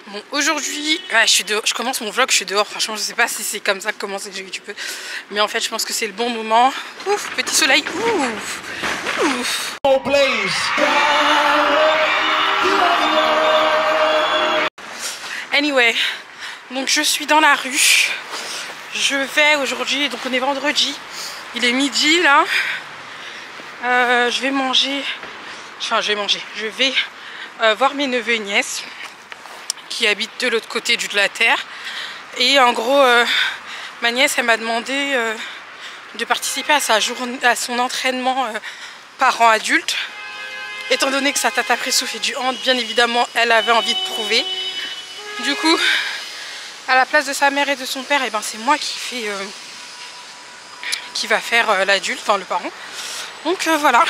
Bon, aujourd'hui, ouais, je commence mon vlog, je suis dehors. Franchement, je sais pas si c'est comme ça que commence YouTube. Mais en fait, je pense que c'est le bon moment. Ouf, petit soleil. Ouf, ouf. Anyway, donc je suis dans la rue. Je vais aujourd'hui, donc on est vendredi. Il est midi là. Je vais manger. Enfin, je vais voir mes neveux et nièces qui habitent de l'autre côté de la terre. Et en gros, ma nièce, elle m'a demandé de participer à son entraînement parent-adulte. Étant donné que sa tata Pressou fait du hand, bien évidemment, elle avait envie de prouver. Du coup, à la place de sa mère et de son père, eh ben, c'est moi qui va faire l'adulte, enfin le parent. Donc voilà,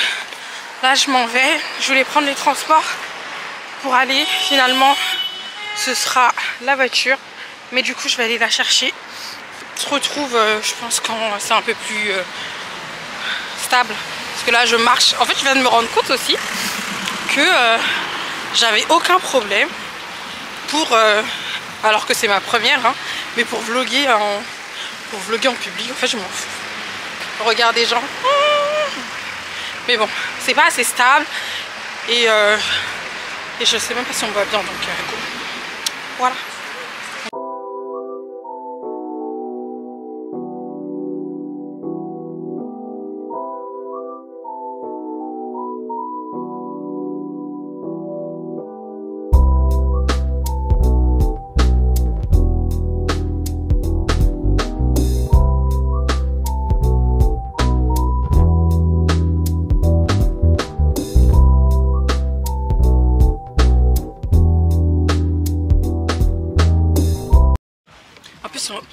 là je m'en vais. Je voulais prendre les transports pour aller. Finalement, ce sera la voiture. Mais du coup, je vais aller la chercher. On se retrouve, je pense, quand c'est un peu plus stable. Parce que là, je marche. En fait, je viens de me rendre compte aussi que j'avais aucun problème pour... alors que c'est ma première, hein, mais pour vlogger en public. En fait, je m'en fous. Regarde des gens. Mais bon, c'est pas assez stable. Et je sais même pas si on voit bien. Donc, voilà.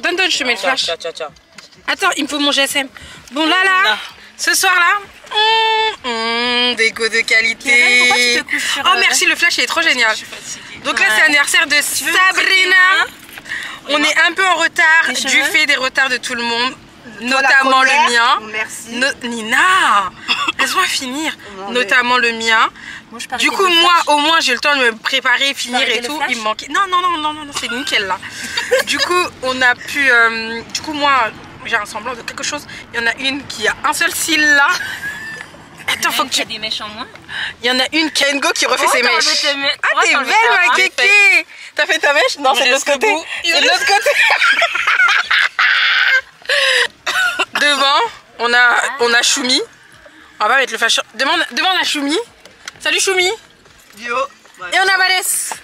Donne, je te mets le flash. Attends, il me faut mon GSM. Bon, là, ce soir là, déco de qualité. Pourquoi tu te couches sur, oh merci, le flash il est trop génial. Donc là, c'est l'anniversaire de Sabrina. On est un peu en retard du fait des retards de tout le monde, notamment le mien. Merci. Nina, laisse-moi finir. Notamment le mien. Du coup, moi, au moins, j'ai le temps de me préparer, finir et tout. Il me manquait. Non, c'est nickel là. Du coup, on a pu. Du coup, moi, j'ai un semblant de quelque chose. Il y en a une qui a un seul cil là. Attends, faut que tu. Des mèches en moins. Il y en a une Kengo qui refait ses mèches. Ah, t'es belle, ma kéké. T'as fait ta mèche? Non, c'est de l'autre côté. C'est de l'autre côté. Devant, on a Choumi. On va mettre le flash. Demande à Choumi. Salut Choumi. Yo. Et on a Vanessa.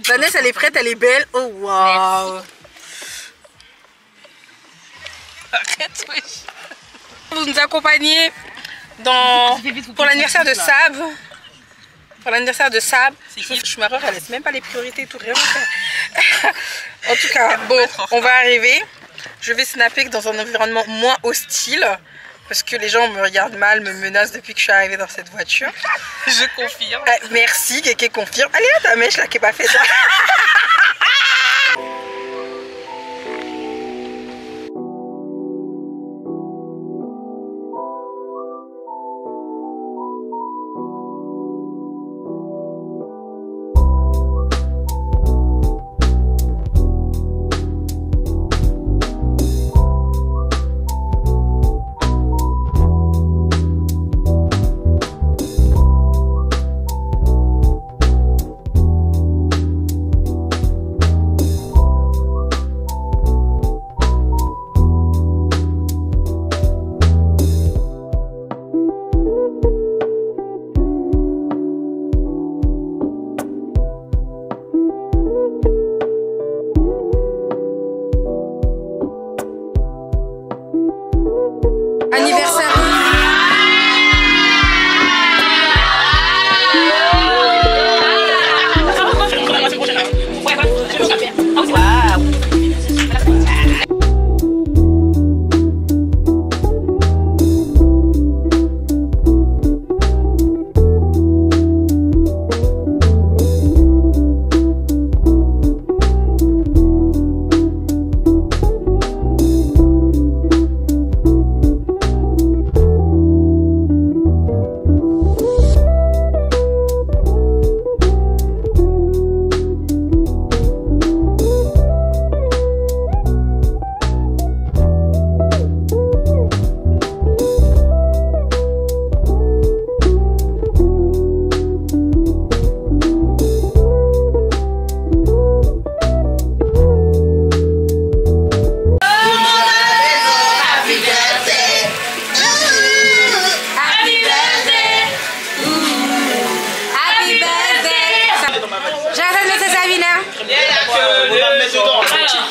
Vanessa, elle est prête, elle est belle. Oh waouh. Arrête, wesh. Vous nous accompagnez pour l'anniversaire de Sab. Pour l'anniversaire de Sab. Schumacher, elle laisse même pas les priorités et tout, rien faire. En tout cas, bon, on va arriver. Je vais snapper dans un environnement moins hostile. Parce que les gens me regardent mal, me menacent depuis que je suis arrivée dans cette voiture. Je confirme. Merci, Kéké confirme. Allez, ta mèche là qui est pas faite là.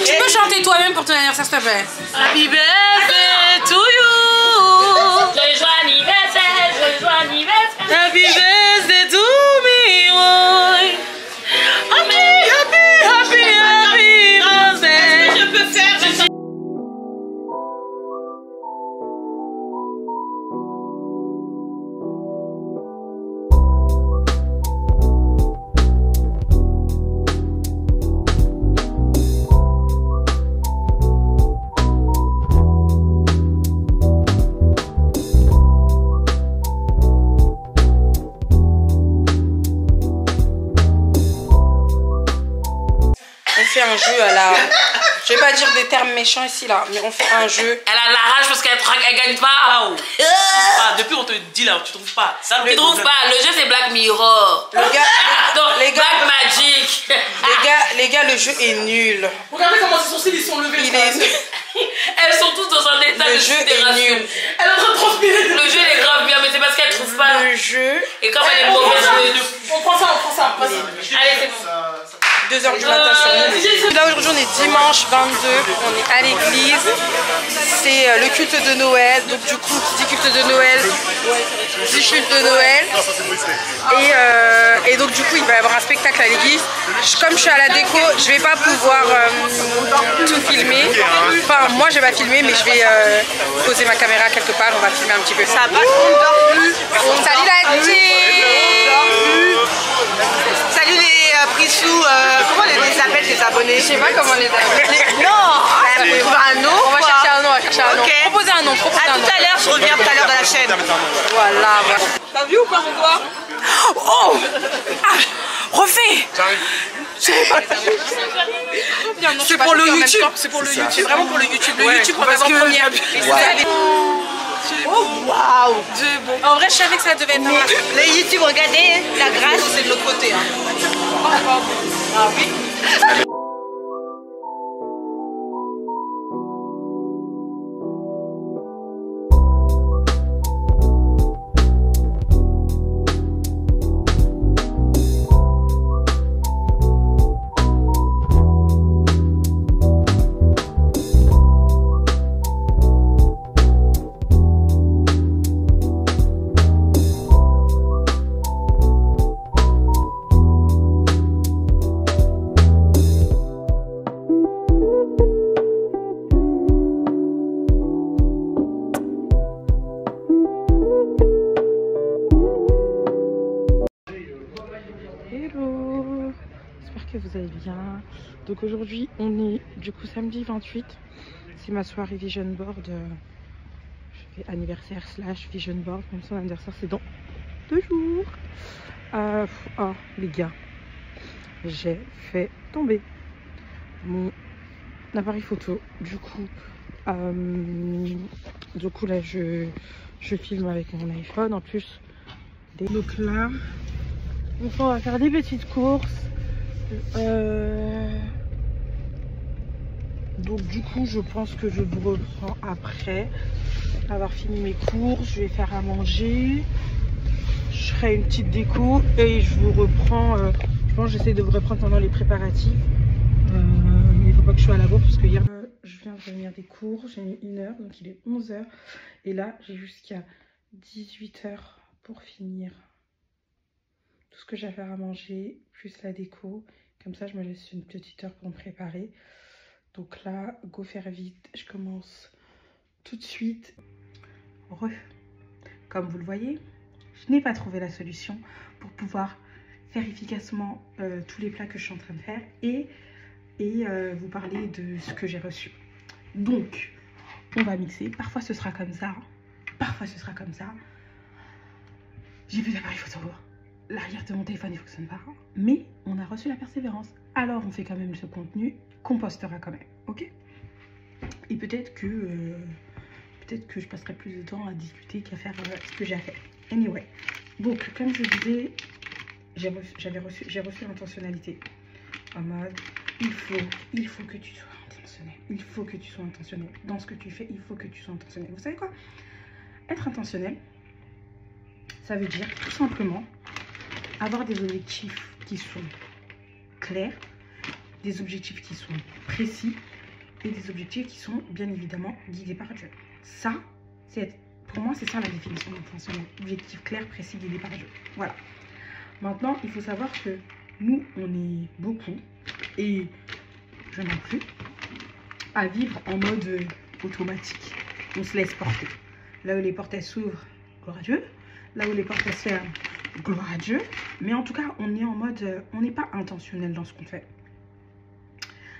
Tu peux chanter toi-même pour ton anniversaire, s'il te plaît. Happy birthday to you. Joyeux anniversaire, joyeux anniversaire. Happy birthday to me, boy. Happy birthday. Est-ce que je peux faire un jeu à la... Je vais pas dire des termes méchants ici là, mais on fait un jeu. Elle a la rage parce qu'elle gagne pas. Depuis on te dit là, tu trouves pas ça? Tu trouves pas? Le jeu c'est Black Mirror. Les gars, Black Magic. les gars, le jeu est nul. Regardez comment ses sourcils ils sont levés. Elles sont toutes dans un état de sidération. Elle est en train de transpirer. Le jeu est grave bien, mais c'est parce qu'elle trouve pas. Le jeu. Et comme elle est mauvaise joueuse. On prend ça. Allez, c'est bon. 2h du matin sur nous. Là aujourd'hui on est dimanche 22, on est à l'église, c'est le culte de Noël, donc du coup qui dit culte de Noël, dit culte de Noël, et donc du coup il va y avoir un spectacle à l'église. Comme je suis à la déco, je vais pas pouvoir tout filmer, enfin moi je vais pas filmer mais je vais poser ma caméra quelque part, on va filmer un petit peu. Ça va, on dort plus. Salut la team. Salut les prissous, comment on les appelle les abonnés? Je sais pas comment on les appelle. Non, un nom. On va chercher un nom, Okay. Proposer un nom, À tout à l'heure, je reviens tout à l'heure dans la chaîne. Voilà. T'as vu ou pas ce soir? Oh refais. C'est pour le YouTube. C'est pour le YouTube. C'est vraiment pour le YouTube. Le YouTube pour parce que première. Oh waouh! En vrai, je savais que ça devait être un... Les YouTube, regardez, la grâce c'est de l'autre côté. Hein. Ah oui. Que vous allez bien. Donc aujourd'hui on est du coup samedi 28, c'est ma soirée vision board, je fais anniversaire / vision board, même son anniversaire c'est dans 2 jours. Oh les gars, j'ai fait tomber mon appareil photo, du coup là je filme avec mon iPhone en plus. Donc là on va faire des petites courses. Donc du coup je pense que je vous reprends après avoir fini mes courses. Je vais faire à manger, je ferai une petite déco et je vous reprends. Je pense que j'essaie de vous reprendre pendant les préparatifs, mais il faut pas que je sois à la bourre parce que hier je viens de revenir des cours, j'ai mis 1 heure, donc il est 11 h et là j'ai jusqu'à 18 h pour finir tout ce que j'ai à faire à manger, plus la déco. Comme ça, je me laisse une petite heure pour me préparer. Donc là, go faire vite. Je commence tout de suite. Comme vous le voyez, je n'ai pas trouvé la solution pour pouvoir faire efficacement tous les plats que je suis en train de faire et vous parler de ce que j'ai reçu. Donc, on va mixer. Parfois, ce sera comme ça. Parfois, ce sera comme ça. J'ai plus d'appareil photo. L'arrière de mon téléphone ne fonctionne pas, mais on a reçu la persévérance. Alors on fait quand même ce contenu qu'on postera quand même, ok? Et peut-être que je passerai plus de temps à discuter qu'à faire ce que j'ai à faire. Anyway, donc comme je disais, j'ai reçu l'intentionnalité en mode il faut que tu sois intentionnel. Il faut que tu sois intentionnel dans ce que tu fais. Il faut que tu sois intentionnel. Vous savez quoi? Être intentionnel, ça veut dire tout simplement avoir des objectifs qui sont clairs des objectifs qui sont précis et des objectifs qui sont bien évidemment guidés par Dieu. Ça, pour moi, c'est ça la définition d'intentionnel. Objectif clair, précis, guidé par Dieu. Voilà. Maintenant, il faut savoir que nous, on est beaucoup, et je n'en plus, à vivre en mode automatique. On se laisse porter. Là où les portes elles s'ouvrent, gloire à Dieu. Là où les portes elles se ferment, gloire à Dieu. Mais en tout cas, on est en mode, on n'est pas intentionnel dans ce qu'on fait.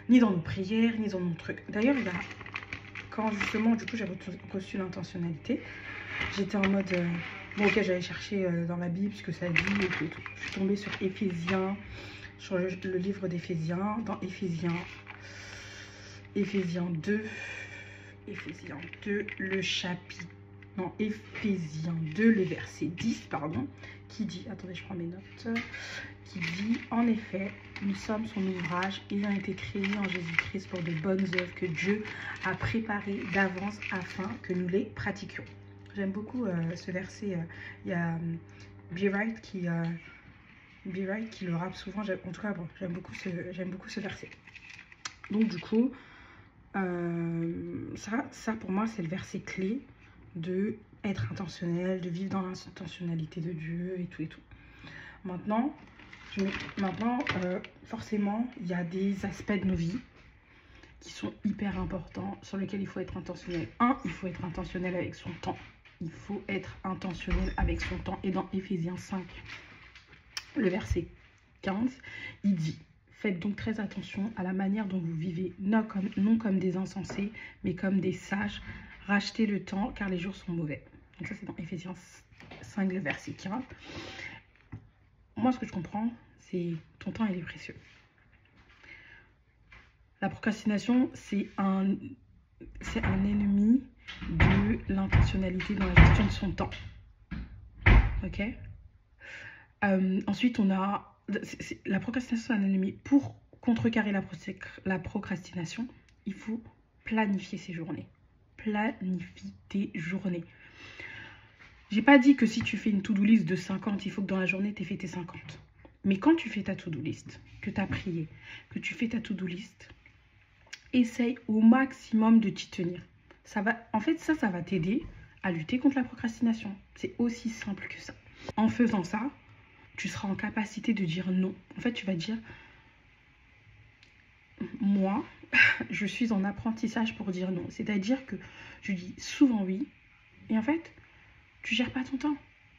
Ni dans nos prières, ni dans nos trucs. D'ailleurs, quand justement, du coup, j'ai reçu l'intentionnalité, j'étais en mode, bon, ok, j'allais chercher dans la Bible ce que ça dit et tout. Je suis tombée sur Éphésiens, sur le livre d'Éphésiens, dans Éphésiens 2, le chapitre, non, Éphésiens 2, le verset 10, pardon, qui dit, attendez, je prends mes notes, qui dit, en effet, nous sommes son ouvrage, ayant été créés en Jésus-Christ pour de bonnes œuvres que Dieu a préparées d'avance afin que nous les pratiquions. J'aime beaucoup ce verset. Il y a Be Right qui le rappe souvent. En tout cas, bon, j'aime beaucoup ce verset. Donc du coup, ça pour moi, c'est le verset clé de être intentionnel, de vivre dans l'intentionnalité de Dieu et tout et tout. Maintenant, forcément, il y a des aspects de nos vies qui sont hyper importants, sur lesquels il faut être intentionnel. Il faut être intentionnel avec son temps. Il faut être intentionnel avec son temps. Et dans Éphésiens 5, le verset 15, il dit « Faites donc très attention à la manière dont vous vivez, non comme des insensés, mais comme des sages. Rachetez le temps, car les jours sont mauvais. » Donc ça, c'est dans Éphésiens 5, le verset 15. Moi, ce que je comprends, c'est ton temps, il est précieux. La procrastination, c'est un ennemi de l'intentionnalité dans la gestion de son temps. Ok. Ensuite, on a la procrastination, c'est un ennemi. Pour contrecarrer la procrastination, il faut planifier ses journées. Planifie tes journées. J'ai pas dit que si tu fais une to-do list de 50, il faut que dans la journée, tu aies fait tes 50. Mais quand tu fais ta to-do list, que tu as prié, que tu fais ta to-do list, essaye au maximum de t'y tenir. En fait, ça va t'aider à lutter contre la procrastination. C'est aussi simple que ça. En faisant ça, tu seras en capacité de dire non. En fait, tu vas dire, moi, je suis en apprentissage pour dire non. C'est-à-dire que je dis souvent oui. Et en fait, tu gères pas ton temps.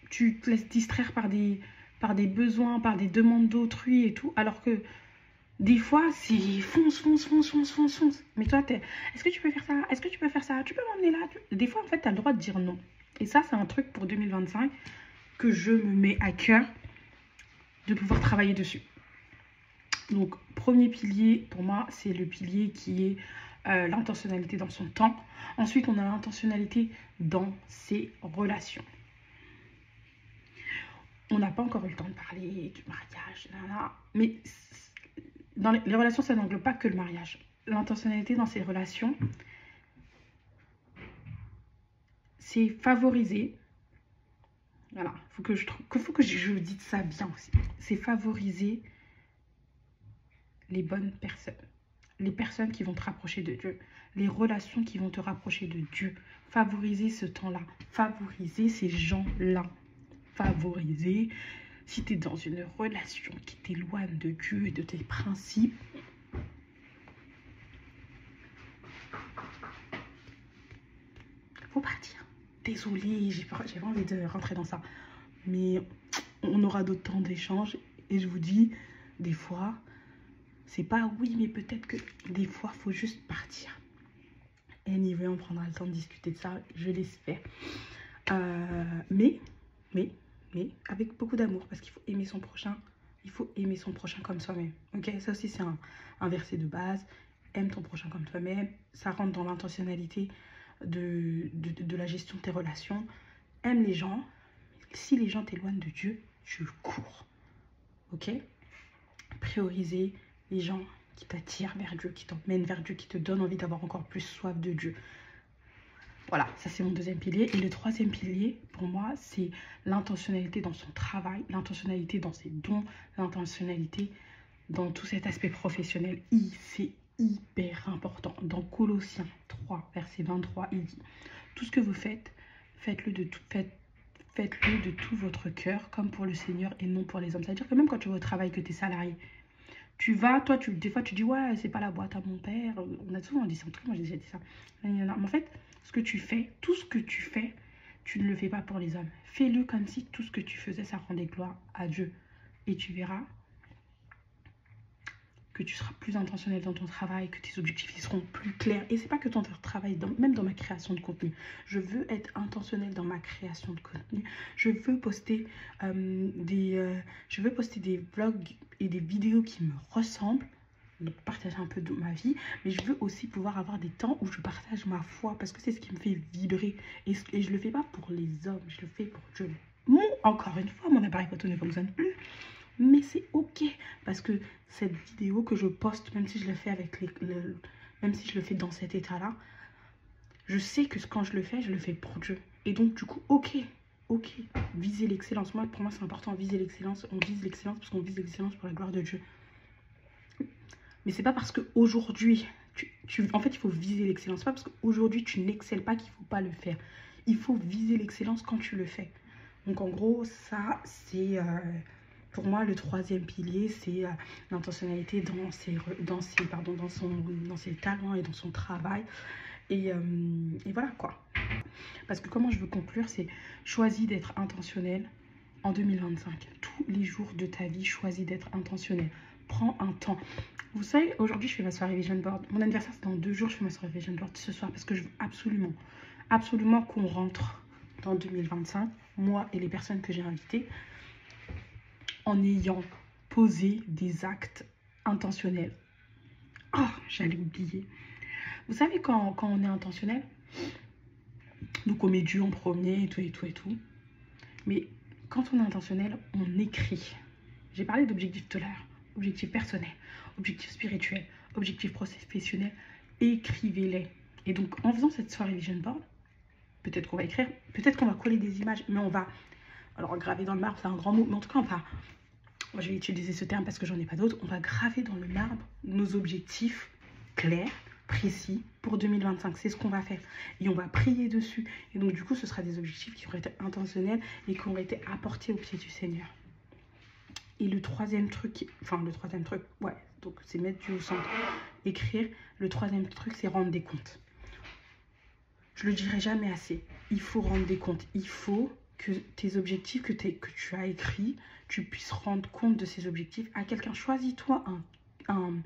Tu te laisses distraire par des besoins, par des demandes d'autrui et tout. Alors que des fois, c'est fonce. Mais toi, est-ce que tu peux faire ça? Est-ce que tu peux faire ça? Tu peux m'emmener là? Des fois, en fait, tu as le droit de dire non. Et ça, c'est un truc pour 2025 que je me mets à cœur de pouvoir travailler dessus. Donc, premier pilier, pour moi, c'est le pilier qui est l'intentionnalité dans son temps. Ensuite, on a l'intentionnalité dans ses relations. On n'a pas encore eu le temps de parler du mariage, mais dans les relations, ça n'englobe pas que le mariage. L'intentionnalité dans ses relations, c'est favoriser. Voilà, faut que je dise ça bien aussi. C'est favoriser les bonnes personnes. Les personnes qui vont te rapprocher de Dieu. Les relations qui vont te rapprocher de Dieu. Favoriser ce temps-là. Favoriser ces gens-là. Favoriser. Si tu es dans une relation qui t'éloigne de Dieu et de tes principes, faut partir. Désolée, j'ai pas envie de rentrer dans ça. Mais on aura d'autres temps d'échange. Et je vous dis, des fois, c'est pas oui, mais peut-être que des fois, il faut juste partir. Anyway, on prendra le temps de discuter de ça, je l'espère. Mais, avec beaucoup d'amour, parce qu'il faut aimer son prochain. Il faut aimer son prochain comme soi-même. Ok, ça aussi, c'est un verset de base. Aime ton prochain comme toi-même. Ça rentre dans l'intentionnalité de la gestion de tes relations. Aime les gens. Si les gens t'éloignent de Dieu, tu cours. Ok? Prioriser les gens qui t'attirent vers Dieu, qui t'emmènent vers Dieu, qui te donnent envie d'avoir encore plus soif de Dieu. Voilà, ça c'est mon deuxième pilier. Et le troisième pilier, pour moi, c'est l'intentionnalité dans son travail, l'intentionnalité dans ses dons, l'intentionnalité dans tout cet aspect professionnel, c'est hyper important. Dans Colossiens 3, verset 23, il dit « Tout ce que vous faites, faites-le de tout votre cœur, comme pour le Seigneur et non pour les hommes. » C'est-à-dire que même quand tu vas au travail, que tu es salarié, tu vas, toi, des fois tu dis « Ouais, c'est pas la boîte à mon père. » On a souvent dit ça, en tout cas moi j'ai déjà dit ça. Mais en fait, ce que tu fais, tout ce que tu fais, tu ne le fais pas pour les hommes. Fais-le comme si tout ce que tu faisais, ça rendait gloire à Dieu. Et tu verras que tu seras plus intentionnel dans ton travail, que tes objectifs ils seront plus clairs. Et c'est pas que ton travail, même dans ma création de contenu. Je veux être intentionnel dans ma création de contenu. Je veux poster des vlogs et des vidéos qui me ressemblent, donc partager un peu de ma vie, mais je veux aussi pouvoir avoir des temps où je partage ma foi, parce que c'est ce qui me fait vibrer. Et je le fais pas pour les hommes, je le fais pour Dieu. Encore une fois, mon appareil photo ne fonctionne plus. Mais c'est ok, parce que cette vidéo que je poste, même si je le fais même si je le fais dans cet état-là, je sais que quand je le fais pour Dieu. Et donc du coup, ok, viser l'excellence. Pour moi, c'est important, viser l'excellence. On vise l'excellence parce qu'on vise l'excellence pour la gloire de Dieu. Mais c'est pas parce qu'aujourd'hui, en fait, il faut viser l'excellence. C'est pas parce qu'aujourd'hui, tu n'excelles pas qu'il ne faut pas le faire. Il faut viser l'excellence quand tu le fais. Donc en gros, ça, c'est... pour moi, le troisième pilier, c'est l'intentionnalité dans ses talents et dans son travail. Et voilà quoi. Parce que comment je veux conclure, c'est choisis d'être intentionnel en 2025. Tous les jours de ta vie, choisis d'être intentionnel. Prends un temps. Vous savez, aujourd'hui, je fais ma soirée Vision Board. Mon anniversaire, c'est dans 2 jours. Je fais ma soirée Vision Board ce soir parce que je veux absolument qu'on rentre dans 2025, moi et les personnes que j'ai invitées, en ayant posé des actes intentionnels. Oh, j'allais oublier. Vous savez, quand on est intentionnel, donc on met Dieu en premier et tout. Mais quand on est intentionnel, on écrit. J'ai parlé d'objectifs tout à l'heure. Objectifs personnels, objectifs spirituels, objectifs professionnels. Écrivez-les. Et donc, en faisant cette soirée Vision Board, peut-être qu'on va écrire, peut-être qu'on va coller des images, mais on va... Alors, graver dans le marbre, c'est un grand mot, mais en tout cas, moi, je vais utiliser ce terme parce que j'en ai pas d'autres. On va graver dans le marbre nos objectifs clairs, précis pour 2025. C'est ce qu'on va faire. Et on va prier dessus. Et donc, du coup, ce sera des objectifs qui auraient été intentionnels et qui auraient été apportés au pied du Seigneur. Et le troisième truc, ouais, donc c'est mettre Dieu au centre, écrire. Le troisième truc, c'est rendre des comptes. Je le dirai jamais assez. Il faut rendre des comptes. Il faut que tes objectifs que tu as écrits, tu puisses rendre compte de ces objectifs à quelqu'un. Choisis-toi une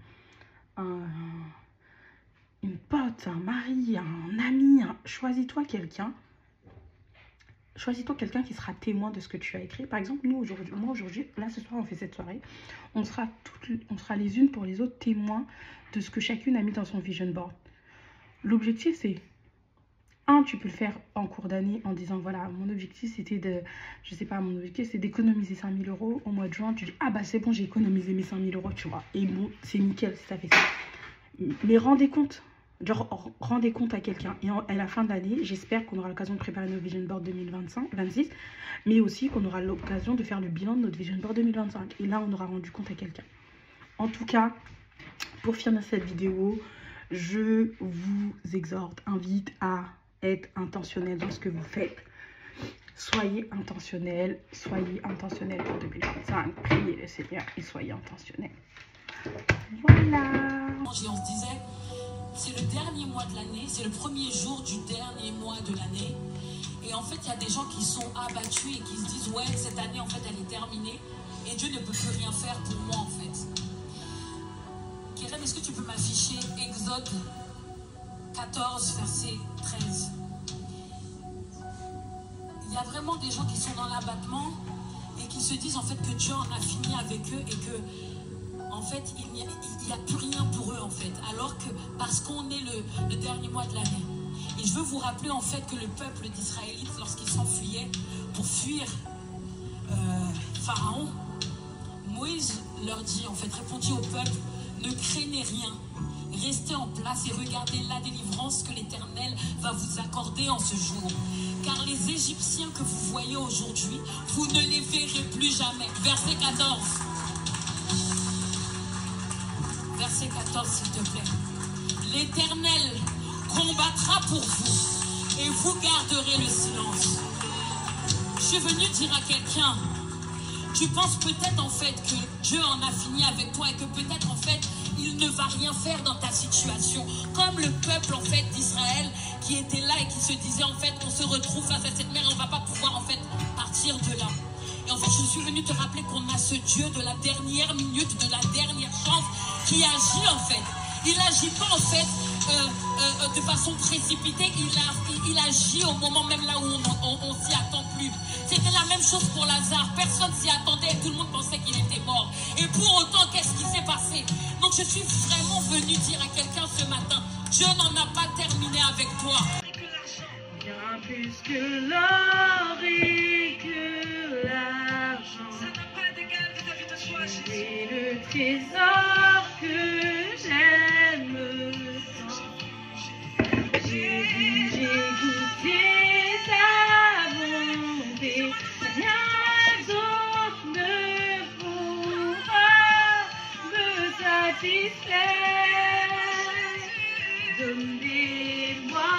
pote, un mari, un ami. Choisis-toi quelqu'un. Choisis-toi quelqu'un qui sera témoin de ce que tu as écrit. Par exemple, moi aujourd'hui, là ce soir on fait cette soirée, on sera les unes pour les autres témoins de ce que chacune a mis dans son vision board. L'objectif c'est, tu peux le faire en cours d'année en disant voilà, mon objectif c'était mon objectif c'est d'économiser 5 000 € au mois de juin. Tu dis bah c'est bon, j'ai économisé mes 5 000 €, tu vois. Et bon, c'est nickel si ça fait ça. Mais rendez compte. Genre, rendez compte à quelqu'un. Et à la fin de l'année, j'espère qu'on aura l'occasion de préparer nos Vision Board 2026, mais aussi qu'on aura l'occasion de faire le bilan de notre Vision Board 2025. Et là, on aura rendu compte à quelqu'un. En tout cas, pour finir cette vidéo, je vous invite à être intentionnel dans ce que vous faites. Soyez intentionnel pour 2025. Priez le Seigneur et soyez intentionnel. Voilà. On se disait, c'est le dernier mois de l'année, c'est le premier jour du dernier mois de l'année. Et en fait, il y a des gens qui sont abattus et qui se disent, ouais, cette année, en fait, elle est terminée. Et Dieu ne peut plus rien faire pour moi, en fait. Kérem, est-ce que tu peux m'afficher Exode 14, verset 13? Il y a vraiment des gens qui sont dans l'abattement et qui se disent, en fait, que Dieu en a fini avec eux et que... En fait, il n'y a plus rien pour eux, en fait. Alors que, parce qu'on est le dernier mois de l'année. Et je veux vous rappeler, en fait, que le peuple d'Israélites, lorsqu'ils s'enfuyaient pour fuir Pharaon, Moïse leur dit, en fait, répondit au peuple, ne craignez rien. Restez en place et regardez la délivrance que l'Éternel va vous accorder en ce jour. Car les Égyptiens que vous voyez aujourd'hui, vous ne les verrez plus jamais. Verset 14. Verset 14, s'il te plaît. L'Éternel combattra pour vous et vous garderez le silence. Je suis venue dire à quelqu'un, tu penses peut-être en fait que Dieu en a fini avec toi et que peut-être en fait il ne va rien faire dans ta situation. Comme le peuple en fait d'Israël qui était là et qui se disait en fait on se retrouve face à cette mer et on va pas pouvoir en fait partir de là. Et en fait je suis venue te rappeler qu'on a ce Dieu de la dernière minute, de la dernière chance qui agit en fait. Il agit pas en fait de façon précipitée, il agit au moment même là où on s'y attend plus. C'était la même chose pour Lazare, personne s'y attendait et tout le monde pensait qu'il était mort. Et pour autant, qu'est-ce qui s'est passé? Donc je suis vraiment venue dire à quelqu'un ce matin, Dieu n'en a pas terminé avec toi. Bien plus que l'or et que l'argent, ça n'a pas d'égal vis-à-vis de toi, Jésus. C'est le trésor que j'aime tant. J'ai goûté ta bonté, rien d'autre ne pourra me satisfaire. Donnez-moi